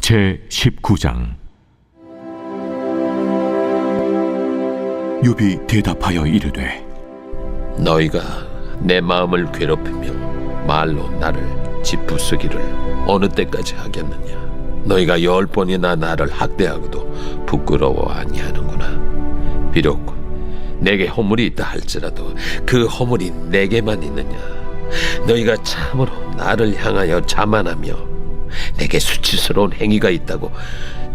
제19장. 욥이 대답하여 이르되, 너희가 내 마음을 괴롭히며 말로 나를 짓부수기를 어느 때까지 하겠느냐. 너희가 10번이나 나를 학대하고도 부끄러워 아니하는구나. 비록 내게 허물이 있다 할지라도 그 허물이 내게만 있느냐. 너희가 참으로 나를 향하여 자만하며 내게 수치스러운 행위가 있다고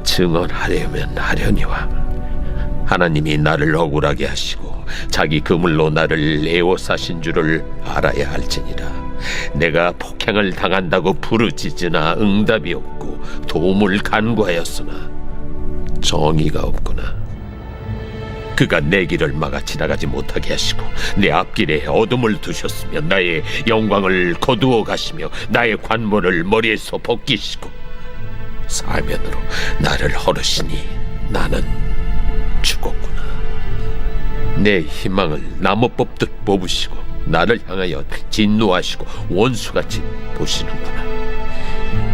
증언하려면 하려니와, 하나님이 나를 억울하게 하시고 자기 그물로 나를 에워싸신 줄을 알아야 할지니라. 내가 폭행을 당한다고 부르짖으나 응답이 없고 도움을 간구하였으나 정의가 없구나. 그가 내 길을 막아 지나가지 못하게 하시고 내 앞길에 어둠을 두셨으며 나의 영광을 거두어 가시며 나의 관모를 머리에서 벗기시고 사면으로 나를 허르시니 나는 죽었구나. 내 희망을 나무 뽑듯 뽑으시고 나를 향하여 진노하시고 원수같이 보시는구나.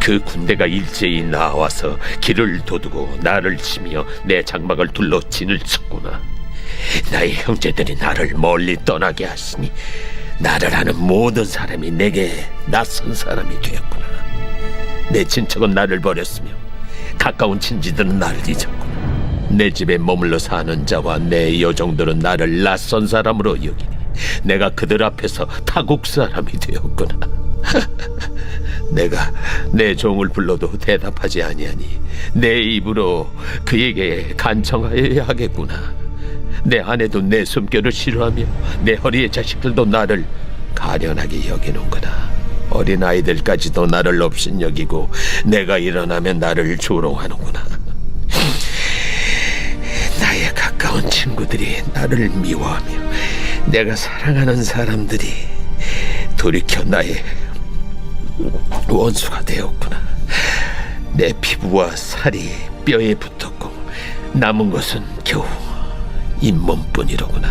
그 군대가 일제히 나와서 길을 도두고 나를 치며 내 장막을 둘러 진을 쳤구나. 나의 형제들이 나를 멀리 떠나게 하시니 나를 아는 모든 사람이 내게 낯선 사람이 되었구나. 내 친척은 나를 버렸으며 가까운 친지들은 나를 잊었구나. 내 집에 머물러 사는 자와 내 여종들은 나를 낯선 사람으로 여기니 내가 그들 앞에서 타국 사람이 되었구나. 내가 내 종을 불러도 대답하지 아니하니 내 입으로 그에게 간청하여야 하겠구나. 내 아내도 내 숨결을 싫어하며 내 허리의 자식들도 나를 가련하게 여기는구나. 어린아이들까지도 나를 업신여기고 내가 일어나면 나를 조롱하는구나. 나의 가까운 친구들이 나를 미워하며 내가 사랑하는 사람들이 돌이켜 나의 원수가 되었구나. 내 피부와 살이 뼈에 붙었고 남은 것은 겨우 잇몸뿐이로구나.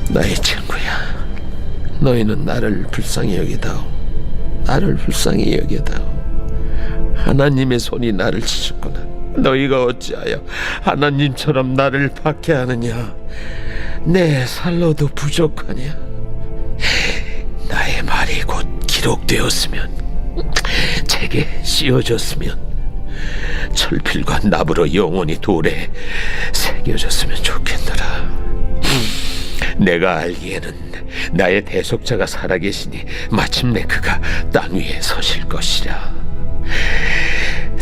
나의 친구야, 너희는 나를 불쌍히 여기다오. 나를 불쌍히 여기다오. 하나님의 손이 나를 치셨구나. 너희가 어찌하여 하나님처럼 나를 박해하느냐. 내 살로도 부족하냐. 나의 말이 곧 기록되었으면, 책에 씌워졌으면, 철필과 납으로 영원히 돌에 새겨졌으면 좋겠노라. 내가 알기에는 나의 대속자가 살아계시니 마침내 그가 땅 위에 서실 것이라.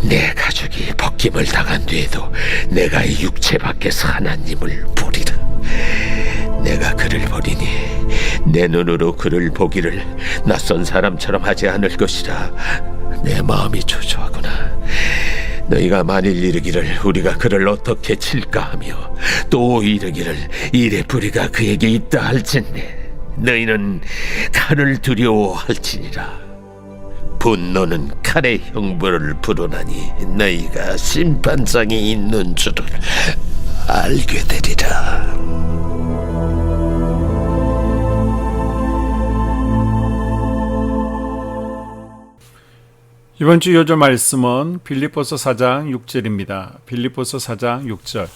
내 가족이 벗김을 당한 뒤에도 내가 이 육체 밖에서 하나님을 보리라. 내가 그를 보리니 내 눈으로 그를 보기를 낯선 사람처럼 하지 않을 것이라. 내 마음이 초조하구나. 너희가 만일 이르기를 우리가 그를 어떻게 칠까 하며 또 이르기를 이래 뿌리가 그에게 있다 할진대, 너희는 칼을 두려워할지니라. 분노는 칼의 형벌을 부르나니 너희가 심판장이 있는 줄을 알게 되리라. 이번 주 요절 말씀은 빌립보서 4장 6절입니다. 빌립보서 4장 6절.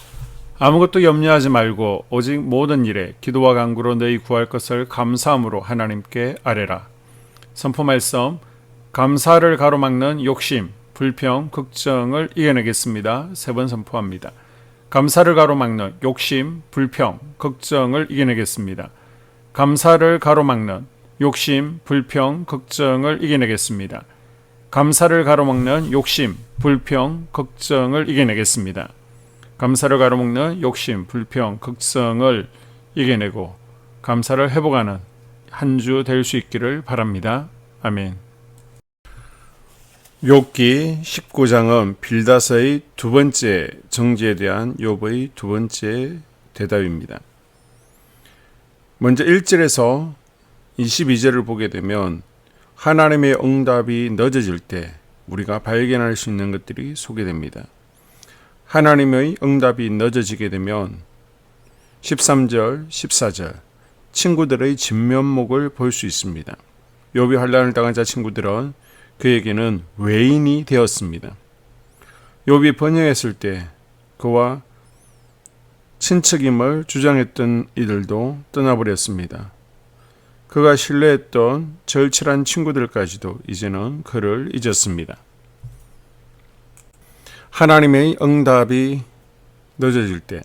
아무것도 염려하지 말고 오직 모든 일에 기도와 간구로 너희 구할 것을 감사함으로 하나님께 아뢰라. 선포 말씀. 감사를 가로막는 욕심, 불평, 걱정을 이겨내겠습니다. 3번 선포합니다. 감사를 가로막는 욕심, 불평, 걱정을 이겨내겠습니다. 감사를 가로막는 욕심, 불평, 걱정을 이겨내겠습니다. 감사를 가로막는 욕심, 불평, 걱정을 이겨내겠습니다. 감사를 가로막는 욕심, 불평, 걱정을 이겨내고 감사를 회복하는 한 주 될 수 있기를 바랍니다. 아멘. 욥기 19장은 빌닷의 두 번째 정죄에 대한 욥의 두 번째 대답입니다. 먼저 1절에서 22절을 보게 되면 하나님의 응답이 늦어질 때 우리가 발견할 수 있는 것들이 소개됩니다. 하나님의 응답이 늦어지게 되면 13절, 14절 친구들의 진면목을 볼 수 있습니다. 욥이 환난을 당한 자 친구들은 그에게는 외인이 되었습니다. 욥이 번영했을 때 그와 친척임을 주장했던 이들도 떠나버렸습니다. 그가 신뢰했던 절친한 친구들까지도 이제는 그를 잊었습니다. 하나님의 응답이 늦어질 때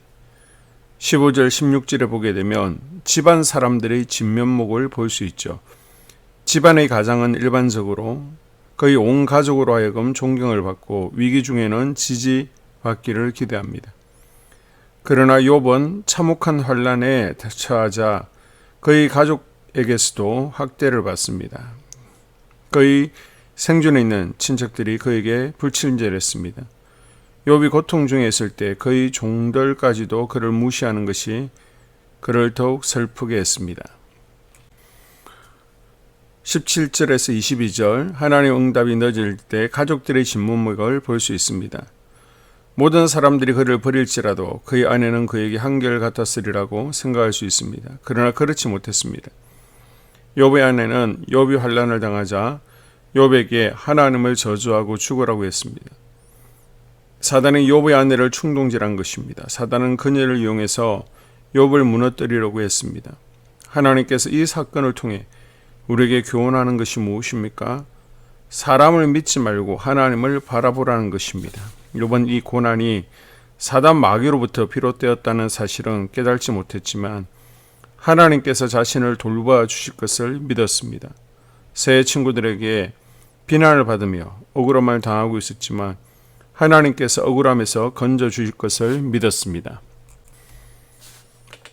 15절 16절에 보게 되면 집안 사람들의 진면목을 볼 수 있죠. 집안의 가장은 일반적으로 거의 온 가족으로 하여금 존경을 받고 위기 중에는 지지받기를 기대합니다. 그러나 욥은 참혹한 환난에 처하자 그의 가족에게서도 학대를 받습니다. 그의 생존에 있는 친척들이 그에게 불친절했습니다. 욥이 고통 중에 있을 때 그의 종들까지도 그를 무시하는 것이 그를 더욱 슬프게 했습니다. 17절에서 22절 하나님의 응답이 늦을 때 가족들의 진면목을 볼 수 있습니다. 모든 사람들이 그를 버릴지라도 그의 아내는 그에게 한결같았으리라고 생각할 수 있습니다. 그러나 그렇지 못했습니다. 욥의 아내는 욥이 환난을 당하자 욥에게 하나님을 저주하고 죽으라고 했습니다. 사단이 욥의 아내를 충동질한 것입니다. 사단은 그녀를 이용해서 욥을 무너뜨리려고 했습니다. 하나님께서 이 사건을 통해 우리에게 교훈하는 것이 무엇입니까? 사람을 믿지 말고 하나님을 바라보라는 것입니다. 욥은 이 고난이 사단 마귀로부터 비롯되었다는 사실은 깨달지 못했지만 하나님께서 자신을 돌봐 주실 것을 믿었습니다. 새 친구들에게 비난을 받으며 억울함을 당하고 있었지만 하나님께서 억울함에서 건져 주실 것을 믿었습니다.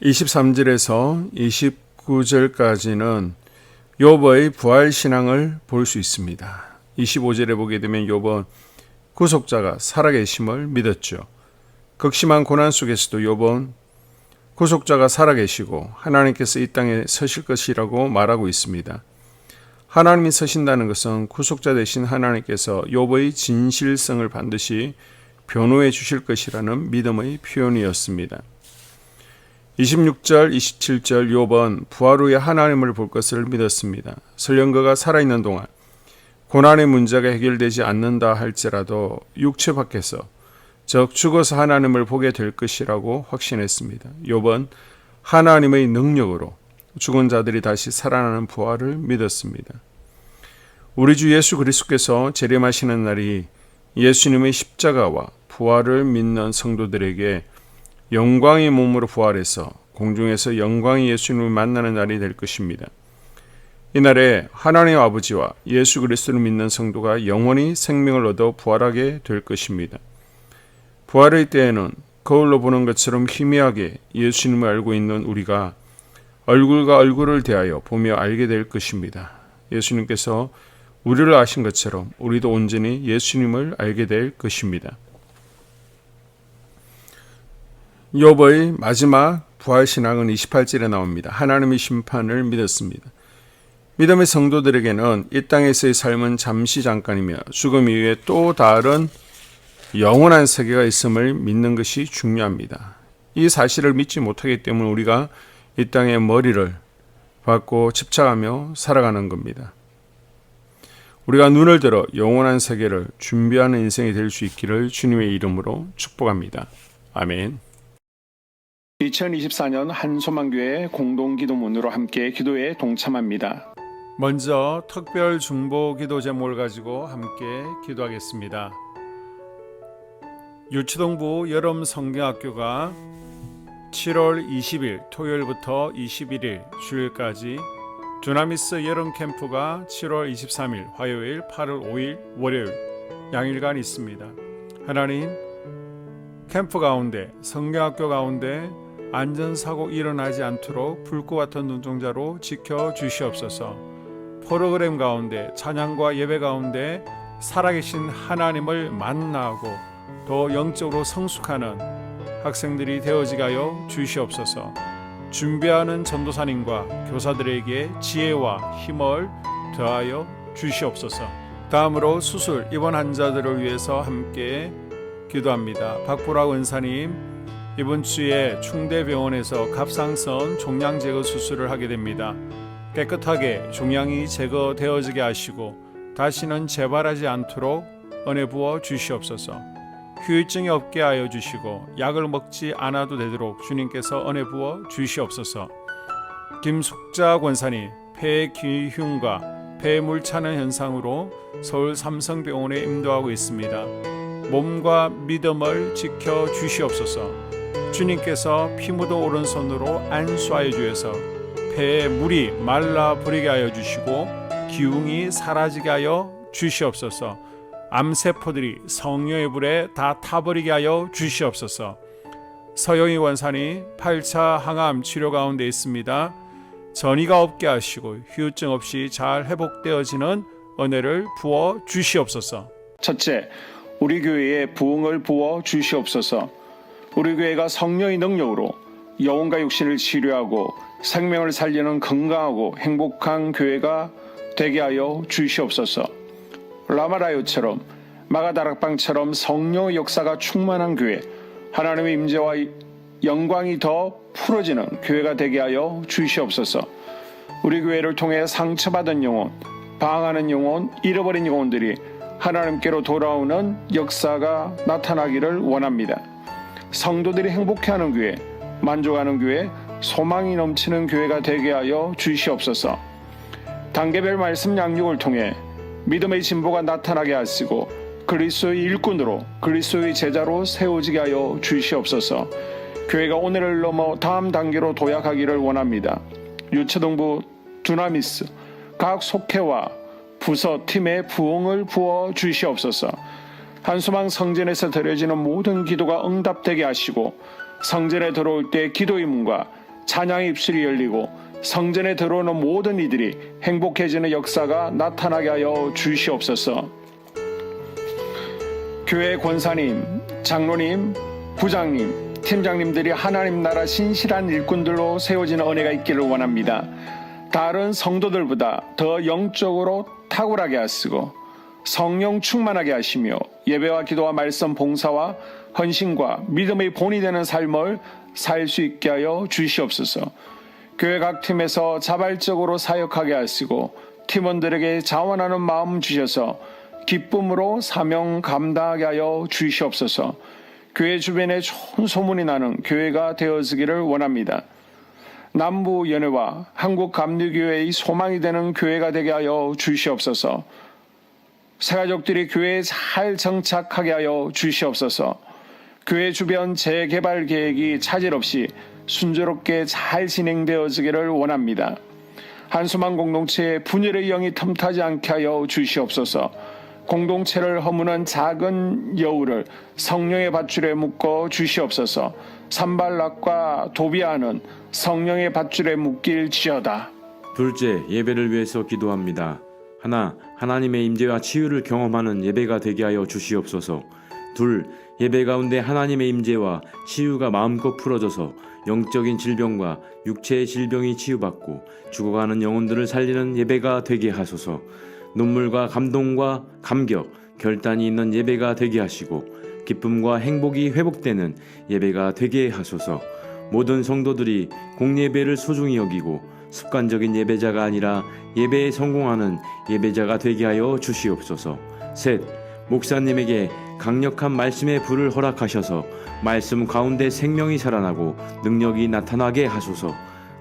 23절에서 29절까지는 욥의 부활신앙을 볼 수 있습니다. 25절에 보게 되면 욥은 구속자가 살아계심을 믿었죠. 극심한 고난 속에서도 욥은 구속자가 살아계시고 하나님께서 이 땅에 서실 것이라고 말하고 있습니다. 하나님이 서신다는 것은 구속자 되신 하나님께서 욥의 진실성을 반드시 변호해 주실 것이라는 믿음의 표현이었습니다. 26절, 27절 욥은 부활 후에 하나님을 볼 것을 믿었습니다. 설령 그가 살아있는 동안 고난의 문제가 해결되지 않는다 할지라도 육체 밖에서 즉 죽어서 하나님을 보게 될 것이라고 확신했습니다. 욥은 하나님의 능력으로 죽은 자들이 다시 살아나는 부활을 믿었습니다. 우리 주 예수 그리스도께서 재림하시는 날이 예수님의 십자가와 부활을 믿는 성도들에게 영광의 몸으로 부활해서 공중에서 영광의 예수님을 만나는 날이 될 것입니다. 이날에 하나님 아버지와 예수 그리스도를 믿는 성도가 영원히 생명을 얻어 부활하게 될 것입니다. 부활의 때에는 거울로 보는 것처럼 희미하게 예수님을 알고 있는 우리가 얼굴과 얼굴을 대하여 보며 알게 될 것입니다. 예수님께서 우리를 아신 것처럼 우리도 온전히 예수님을 알게 될 것입니다. 욥의 마지막 부활신앙은 28절에 나옵니다. 하나님의 심판을 믿었습니다. 믿음의 성도들에게는 이 땅에서의 삶은 잠시 잠깐이며 죽음 이후에 또 다른 영원한 세계가 있음을 믿는 것이 중요합니다. 이 사실을 믿지 못하기 때문에 우리가 이 땅의 머리를 받고 집착하며 살아가는 겁니다. 우리가 눈을 들어 영원한 세계를 준비하는 인생이 될 수 있기를 주님의 이름으로 축복합니다. 아멘. 2024년 한소망교회 공동기도문으로 함께 기도에 동참합니다. 먼저 특별 중보 기도 제목을 가지고 함께 기도하겠습니다. 유치동부 여름 성경학교가 7월 20일 토요일부터 21일 주일까지 두나미스 여름 캠프가 7월 23일 화요일, 8월 5일 월요일 양일간 있습니다. 하나님, 캠프 가운데 성경학교 가운데 안전사고 일어나지 않도록 불꽃 같은 눈동자로 지켜주시옵소서. 프로그램 가운데 찬양과 예배 가운데 살아계신 하나님을 만나고 더 영적으로 성숙하는 학생들이 되어지게 하여 주시옵소서. 준비하는 전도사님과 교사들에게 지혜와 힘을 더하여 주시옵소서. 다음으로 수술 입원 환자들을 위해서 함께 기도합니다. 박보라 은사님, 이번 주에 충대병원에서 갑상선 종양 제거 수술을 하게 됩니다. 깨끗하게 종양이 제거되어지게 하시고 다시는 재발하지 않도록 은혜 부어 주시옵소서. 후유증이 없게 하여 주시고 약을 먹지 않아도 되도록 주님께서 은혜 부어 주시옵소서. 김숙자 권사님 폐 기흉과 폐물 차는 현상으로 서울 삼성병원에 임도하고 있습니다. 몸과 믿음을 지켜 주시옵소서. 주님께서 피 묻어 오른손으로 안수하여 주셔서 폐의 물이 말라 버리게 하여 주시고 기흉이 사라지게 하여 주시옵소서. 암세포들이 성령의 불에 다 타버리게 하여 주시옵소서. 서영희 원사님 8차 항암 치료 가운데 있습니다. 전이가 없게 하시고 후유증 없이 잘 회복되어지는 은혜를 부어 주시옵소서. 첫째, 우리 교회에 부흥을 부어 주시옵소서. 우리 교회가 성령의 능력으로 영혼과 육신을 치료하고 생명을 살리는 건강하고 행복한 교회가 되게 하여 주시옵소서. 라마라요처럼 마가다락방처럼 성령의 역사가 충만한 교회, 하나님의 임재와 영광이 더 풀어지는 교회가 되게 하여 주시옵소서. 우리 교회를 통해 상처받은 영혼, 방황하는 영혼, 잃어버린 영혼들이 하나님께로 돌아오는 역사가 나타나기를 원합니다. 성도들이 행복해하는 교회, 만족하는 교회, 소망이 넘치는 교회가 되게 하여 주시옵소서. 단계별 말씀 양육을 통해 믿음의 진보가 나타나게 하시고 그리스도의 일꾼으로 그리스도의 제자로 세워지게 하여 주시옵소서. 교회가 오늘을 넘어 다음 단계로 도약하기를 원합니다. 유초등부 두나미스 각 속회와 부서 팀에 부흥을 부어 주시옵소서. 한수망 성전에서 드려지는 모든 기도가 응답되게 하시고 성전에 들어올 때 기도의 문과 찬양의 입술이 열리고 성전에 들어오는 모든 이들이 행복해지는 역사가 나타나게 하여 주시옵소서. 교회 권사님, 장로님, 부장님, 팀장님들이 하나님 나라 신실한 일꾼들로 세워지는 은혜가 있기를 원합니다. 다른 성도들보다 더 영적으로 탁월하게 하시고 성령 충만하게 하시며 예배와 기도와 말씀 봉사와 헌신과 믿음의 본이 되는 삶을 살 수 있게 하여 주시옵소서. 교회 각 팀에서 자발적으로 사역하게 하시고 팀원들에게 자원하는 마음 주셔서 기쁨으로 사명 감당하게 하여 주시옵소서. 교회 주변에 좋은 소문이 나는 교회가 되어지기를 원합니다. 남부 연회와 한국 감리교회의 소망이 되는 교회가 되게 하여 주시옵소서. 새가족들이 교회에 잘 정착하게 하여 주시옵소서. 교회 주변 재개발 계획이 차질 없이 순조롭게 잘 진행되어지기를 원합니다. 한수망 공동체에 분열의 영이 틈타지 않게 하여 주시옵소서. 공동체를 허무는 작은 여우를 성령의 밧줄에 묶어 주시옵소서. 산발락과 도비아는 성령의 밧줄에 묶일지어다. 둘째, 예배를 위해서 기도합니다. 하나, 하나님의 임재와 치유를 경험하는 예배가 되게 하여 주시옵소서. 둘, 예배 가운데 하나님의 임재와 치유가 마음껏 풀어져서 영적인 질병과 육체의 질병이 치유받고 죽어가는 영혼들을 살리는 예배가 되게 하소서. 눈물과 감동과 감격, 결단이 있는 예배가 되게 하시고 기쁨과 행복이 회복되는 예배가 되게 하소서. 모든 성도들이 공예배를 소중히 여기고 습관적인 예배자가 아니라 예배에 성공하는 예배자가 되게 하여 주시옵소서. 셋, 목사님에게 강력한 말씀의 불을 허락하셔서 말씀 가운데 생명이 살아나고 능력이 나타나게 하소서.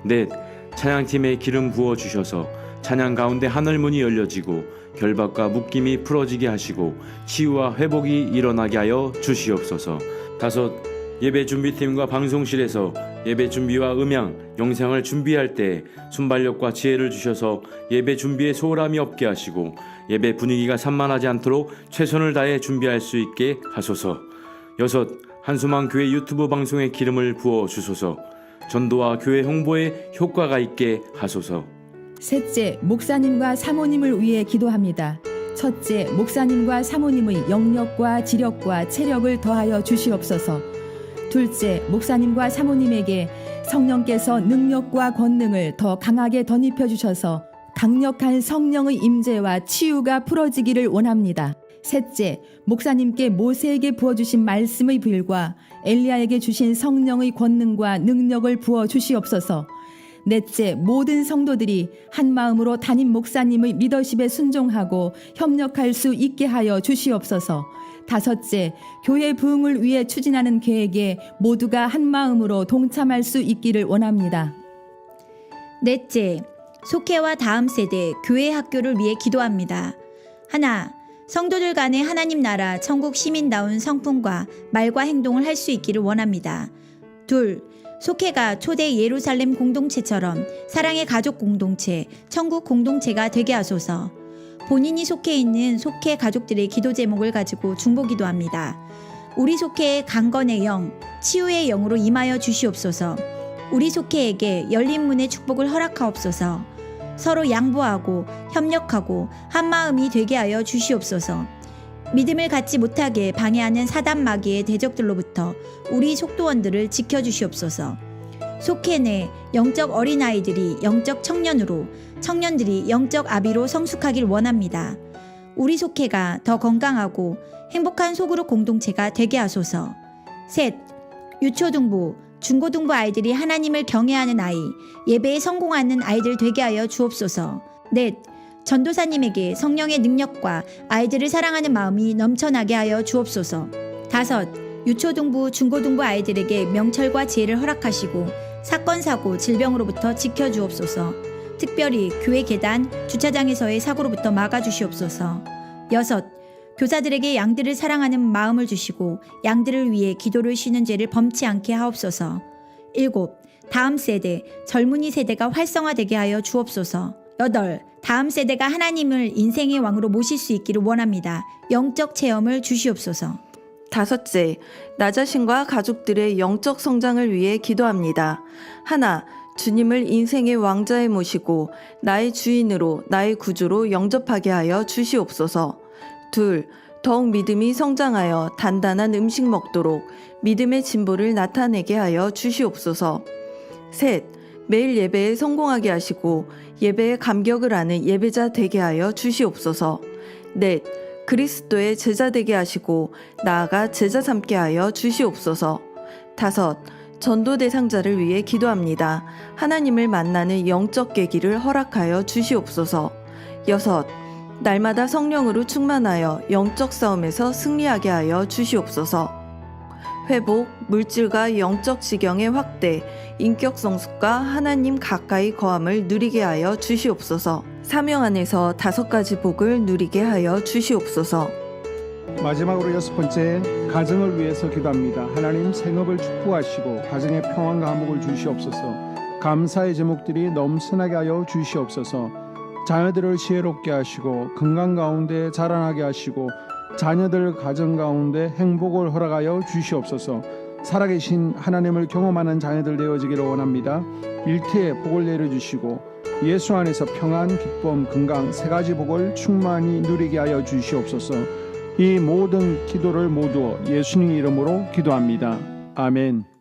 넷, 찬양팀에 기름 부어 주셔서 찬양 가운데 하늘문이 열려지고 결박과 묶임이 풀어지게 하시고 치유와 회복이 일어나게 하여 주시옵소서. 다섯, 예배 준비팀과 방송실에서 예배 준비와 음향, 영상을 준비할 때 순발력과 지혜를 주셔서 예배 준비에 소홀함이 없게 하시고 예배 분위기가 산만하지 않도록 최선을 다해 준비할 수 있게 하소서. 여섯, 한수망 교회 유튜브 방송에 기름을 부어 주소서. 전도와 교회 홍보에 효과가 있게 하소서. 셋째, 목사님과 사모님을 위해 기도합니다. 첫째, 목사님과 사모님의 영력과 지력과 체력을 더하여 주시옵소서. 둘째, 목사님과 사모님에게 성령께서 능력과 권능을 더 강하게 덧입혀 주셔서 강력한 성령의 임재와 치유가 풀어지기를 원합니다. 셋째, 목사님께 모세에게 부어주신 말씀의 불과 엘리야에게 주신 성령의 권능과 능력을 부어 주시옵소서. 넷째, 모든 성도들이 한 마음으로 담임 목사님의 리더십에 순종하고 협력할 수 있게 하여 주시옵소서. 다섯째, 교회 부흥을 위해 추진하는 계획에 모두가 한 마음으로 동참할 수 있기를 원합니다. 넷째, 속회와 다음 세대 교회 학교를 위해 기도합니다. 하나, 성도들 간의 하나님 나라 천국 시민다운 성품과 말과 행동을 할 수 있기를 원합니다. 둘, 속회가 초대 예루살렘 공동체처럼 사랑의 가족 공동체, 천국 공동체가 되게 하소서. 본인이 속해 있는 속회 가족들의 기도 제목을 가지고 중보기도합니다. 우리 속회의 강건의 영, 치유의 영으로 임하여 주시옵소서. 우리 속회에게 열린 문의 축복을 허락하옵소서. 서로 양보하고 협력하고 한마음이 되게 하여 주시옵소서. 믿음을 갖지 못하게 방해하는 사단 마귀의 대적들로부터 우리 속도원들을 지켜주시옵소서. 속회 내 영적 어린아이들이 영적 청년으로, 청년들이 영적 아비로 성숙하길 원합니다. 우리 속회가 더 건강하고 행복한 소그룹 공동체가 되게 하소서. 셋, 유초등부, 중고등부 아이들이 하나님을 경외하는 아이, 예배에 성공하는 아이들 되게 하여 주옵소서. 넷, 전도사님에게 성령의 능력과 아이들을 사랑하는 마음이 넘쳐나게 하여 주옵소서. 다섯, 유초등부, 중고등부 아이들에게 명철과 지혜를 허락하시고 사건, 사고, 질병으로부터 지켜주옵소서. 특별히 교회 계단, 주차장에서의 사고로부터 막아주시옵소서. 여섯, 교사들에게 양들을 사랑하는 마음을 주시고 양들을 위해 기도를 쉬는 죄를 범치 않게 하옵소서. 일곱, 다음 세대, 젊은이 세대가 활성화되게 하여 주옵소서. 여덟, 다음 세대가 하나님을 인생의 왕으로 모실 수 있기를 원합니다. 영적 체험을 주시옵소서. 다섯째, 나 자신과 가족들의 영적 성장을 위해 기도합니다. 하나, 주님을 인생의 왕자에 모시고 나의 주인으로, 나의 구주로 영접하게 하여 주시옵소서. 둘, 더욱 믿음이 성장하여 단단한 음식 먹도록 믿음의 진보를 나타내게 하여 주시옵소서. 셋, 매일 예배에 성공하게 하시고 예배의 감격을 아는 예배자 되게 하여 주시옵소서. 넷, 그리스도의 제자 되게 하시고 나아가 제자 삼게 하여 주시옵소서. 다섯, 전도 대상자를 위해 기도합니다. 하나님을 만나는 영적 계기를 허락하여 주시옵소서. 여섯, 날마다 성령으로 충만하여 영적 싸움에서 승리하게 하여 주시옵소서. 회복, 물질과 영적 지경의 확대, 인격 성숙과 하나님 가까이 거함을 누리게 하여 주시옵소서. 사명 안에서 5가지 복을 누리게 하여 주시옵소서. 마지막으로 6번째, 가정을 위해서 기도합니다. 하나님 생업을 축복하시고 가정에 평안과 화목을 주시옵소서. 감사의 제목들이 넘쳐나게 하여 주시옵소서. 자녀들을 지혜롭게 하시고 건강 가운데 자라나게 하시고 자녀들 가정 가운데 행복을 허락하여 주시옵소서. 살아계신 하나님을 경험하는 자녀들 되어지기를 원합니다. 일태에 복을 내려주시고 예수 안에서 평안, 기쁨, 건강 3가지 복을 충만히 누리게 하여 주시옵소서. 이 모든 기도를 모두 예수님 이름으로 기도합니다. 아멘.